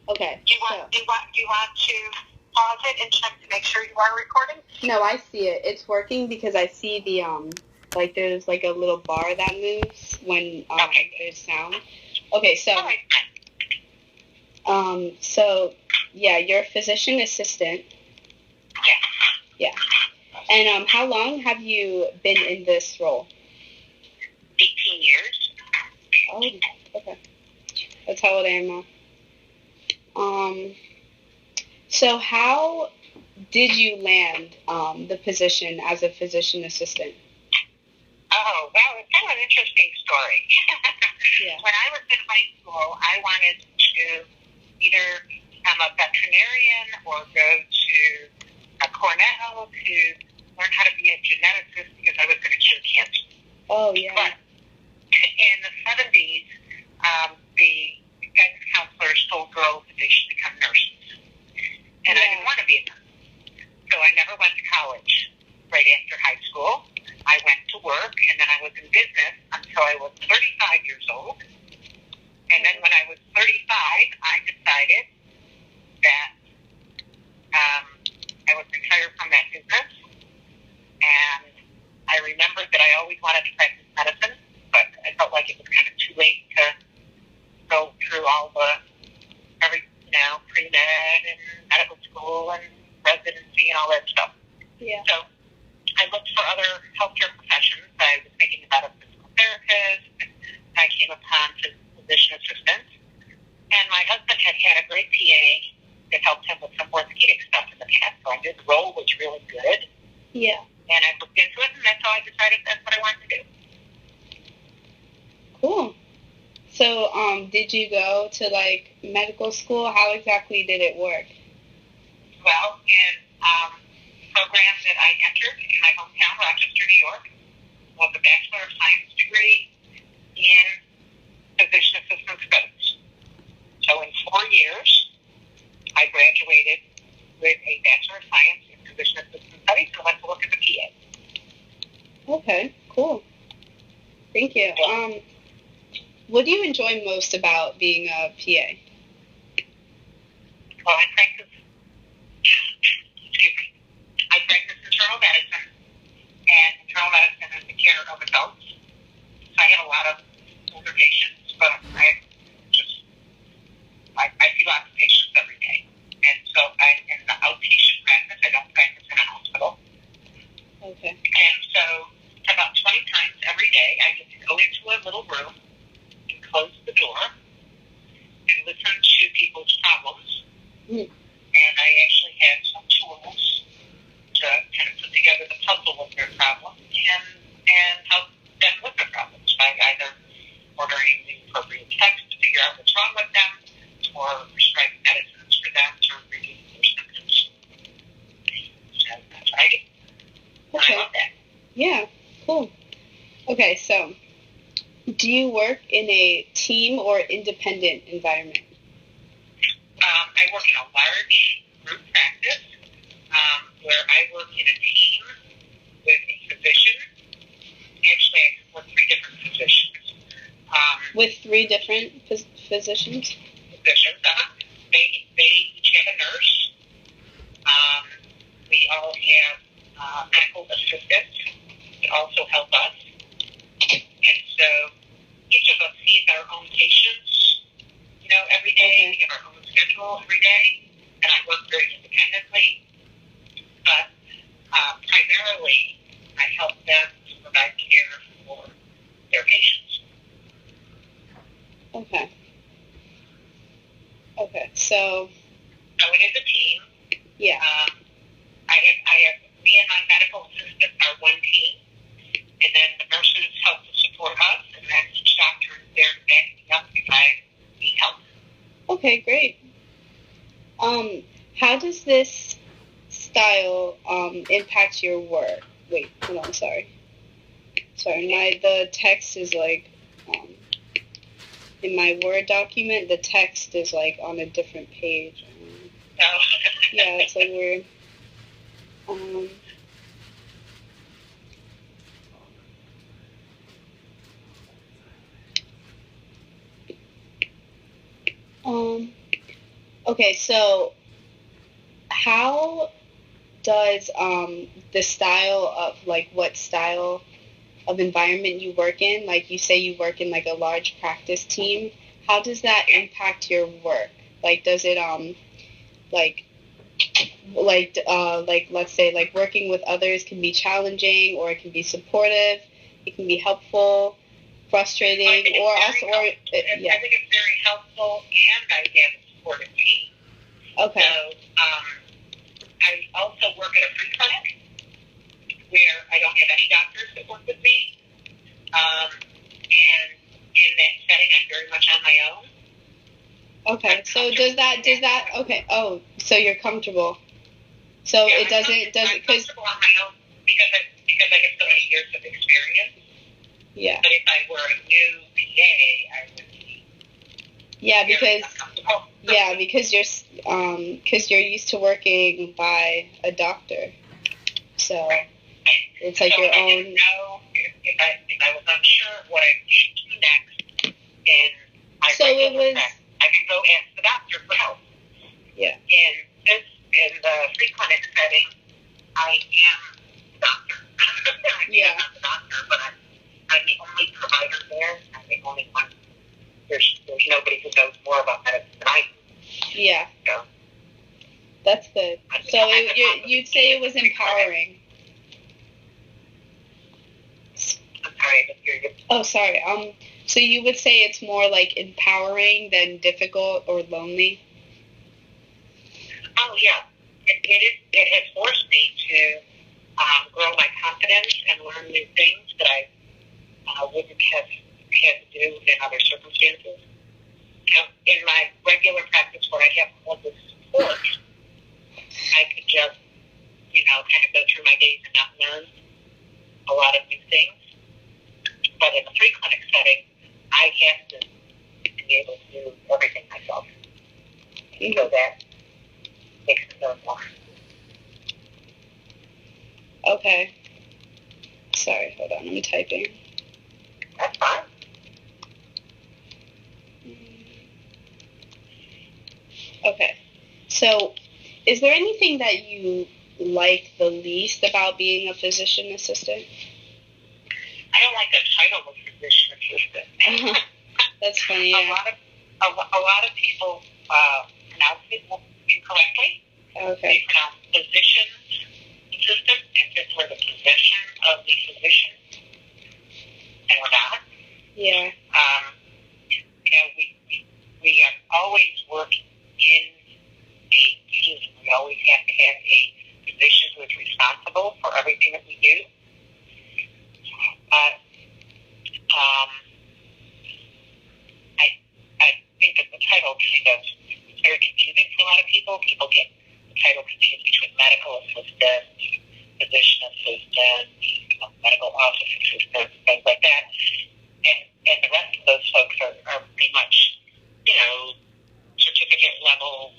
Okay. Do you want to pause it and check to make sure you are recording? No, I see it. It's working because I see the like there's like a little bar that moves when there's sound. Okay, so All right. so yeah, you're a physician assistant. Yeah. Yeah. And how long have you been in this role? 18 years. Oh, okay. That's how old I am now. So how did you land the position as a physician assistant? Oh, well, it's kind of an interesting story. Yeah. When I was in high school, I wanted to either become a veterinarian or go to Cornell to learn how to be a geneticist because I was going to cure cancer. Oh, yeah. But in the 70s, the guidance counselors told girls that they should become nurses. And I didn't want to be a nurse. So I never went to college right after high school. I went to work, and then I was in business until I was 35 years old. And then when I was 35, I decided that I would retire from that business. And I remembered that I always wanted to practice medicine, but I felt like it was kind of too late to go through all the pre-med and medical school and residency and all that stuff. Yeah. So I looked for other healthcare professions. I was thinking about a physical therapist. I came upon physician assistant. And my husband had a great PA that helped him with some orthopedic stuff in the past. So I knew the role was really good. Yeah. And I looked into it, and that's how I decided that's what I wanted to do. Cool. So, did you go to, like, medical school? How exactly did it work? Well, in program that I entered in my hometown, Rochester, New York, was a Bachelor of Science degree in physician assistant studies. So in 4 years, I graduated with a Bachelor of Science in physician assistant studies and went to look at the PA. Okay, cool. Thank you. What do you enjoy most about being a PA? Well, I practice internal medicine, and internal medicine is the care of adults. So I have a lot of older patients, but I see lots of patients every day. And so I'm in the outpatient practice. I don't practice in a hospital. Okay. And so about 20 times every day, I get to go into a little room and close the door and listen to people's problems. Mm. And I actually have some tools to kind of put together the puzzle of their problem and help them with their problems by either ordering the appropriate text to figure out what's wrong with them or prescribing medicines for them to reduce their symptoms. So that's what I do. Okay. I love that. Yeah, cool. Okay, so do you work in a team or independent environment? I work in a large group practice where I work in a team with a physician. Actually, I work 3 different physicians. With 3 different physicians? They each have a nurse. We all have medical assistants that also help us. And so each of us sees our own patients, every day. We have our own schedule every day. And I work very independently. But primarily, I help them to provide care for their patients. Okay. Okay, so it is a team. Yeah. I have me and my medical assistant are one team, and then the nurses help to support us, and then each doctor is there to back me up if I need help. Okay, great. How does this style impact your work? Wait, hold on, sorry, the text is like in my Word document, the text is like on a different page. Yeah, it's like weird. Okay, so how does the style of like what style of environment you work in, like you say you work in like a large practice team, how does that impact your work? Like does it like like let's say like working with others can be challenging or it can be supportive, it can be helpful, frustrating, or also or yeah. I think it's very helpful, and I have a supportive team. Okay. So I also work at a free clinic where I don't have any doctors that work with me, and in that setting I'm very much on my own. Okay, so does that okay? Oh, so you're comfortable. So yeah, it doesn't I'm comfortable on my own because I get so many years of experience. Yeah. But if I were a new PA, I would be because you're used to working by a doctor, so right. it's like so your I own. didn't know if I was unsure what I should do next, and I can go ask the doctor for help. Yeah. In the free clinic setting, I am the doctor. I'm not the doctor, but I'm the only provider there. I'm the only one. There's nobody who knows more about medicine than I do. Yeah. So that's good. So you'd say it was empowering. I'm sorry, I didn't hear you. Oh, sorry. So you would say it's more like empowering than difficult or lonely? Oh yeah, it has forced me to grow my confidence and learn new things that I wouldn't have had to do in other circumstances. In my regular practice where I have all this support, I could just, kind of go through my days and not learn a lot of new things. But in the free clinic setting, I have to be able to do everything myself. Mm-hmm. So that makes it learn more. Okay. Sorry, hold on, I'm typing. That's fine. Okay. So, is there anything that you like the least about being a physician assistant? I don't like the title of physician assistant. That's funny. Yeah. A lot of people pronounce it incorrectly. Okay. They pronounce physician's assistant as if we're the possession of the physician, and we're not. Yeah. We always work in a team. We always have to have a physician who is responsible for everything that we do. I think that the title kind of is very confusing for a lot of people. People get the title confused between medical assistant, physician assistant, medical office assistant, things like that. And the rest of those folks are pretty much, certificate level,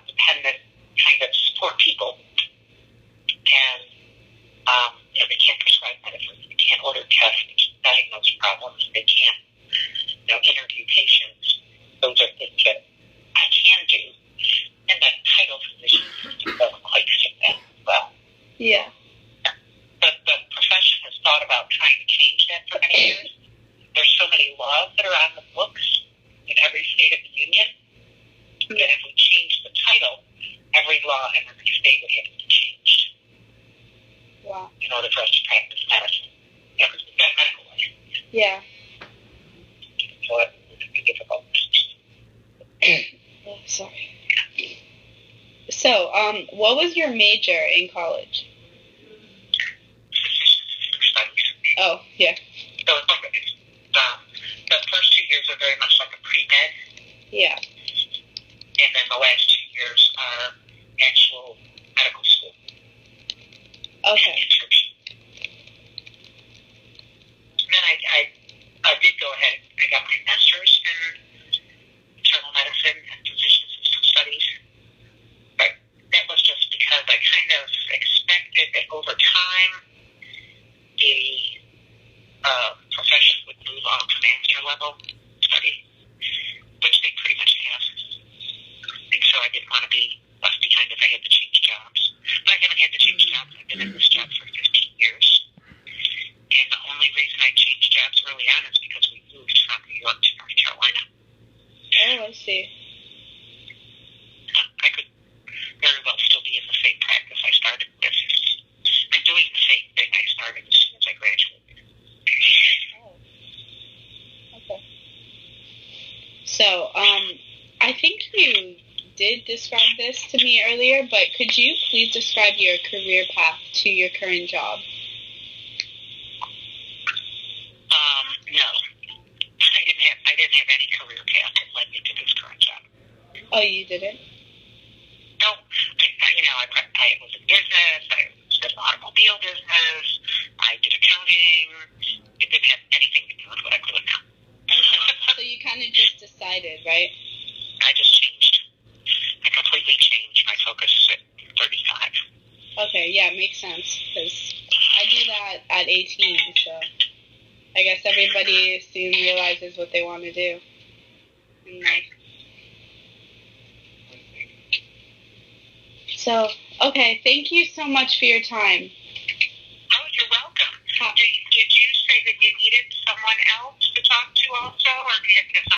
dependent kind of support people. And they can't prescribe medicines, they can't order tests, they can't diagnose problems, they can't, interview patients. Those are things that I can do. And that title physician assistant doesn't quite fit that as well. Yeah. But the profession has thought about trying to change that for many years. There's so many laws that are on the books in every state of the union that if we change the title, every law in every state would have to be changed. Wow. In order for us to practice medicine. Because we've got medical license. Yeah. So it would be difficult. Oh, sorry. So, what was your major in college? Studies. Oh, yeah. So it's like the first 2 years are very much like a pre-med. Yeah. And then the last 2 years are actual medical school. Okay. And then I did go ahead. I got my master's in internal medicine and physician assistant studies. But that was just because I kind of expected that over time the profession would move on to master level study, which they pretty much have. I see. I could very well still be in the same practice I started with. I'm doing the same thing I started as soon as I graduated. Oh. Okay. So, I think you did describe this to me earlier, but could you please describe your career path to your current job? No. I didn't have any career path that led me to this current job. Oh, you didn't? No. I was in business. I was in the automobile business. I did accounting. It didn't have anything to do with what I'm doing now. Okay. So you kind of just decided, right? I just changed. I completely changed my focus at 35. Okay, yeah, makes sense, because I do that at 18, so I guess everybody soon realizes what they want to do in life. So, okay, thank you so much for your time. Oh, you're welcome. Did you say that you needed someone else to talk to also, or because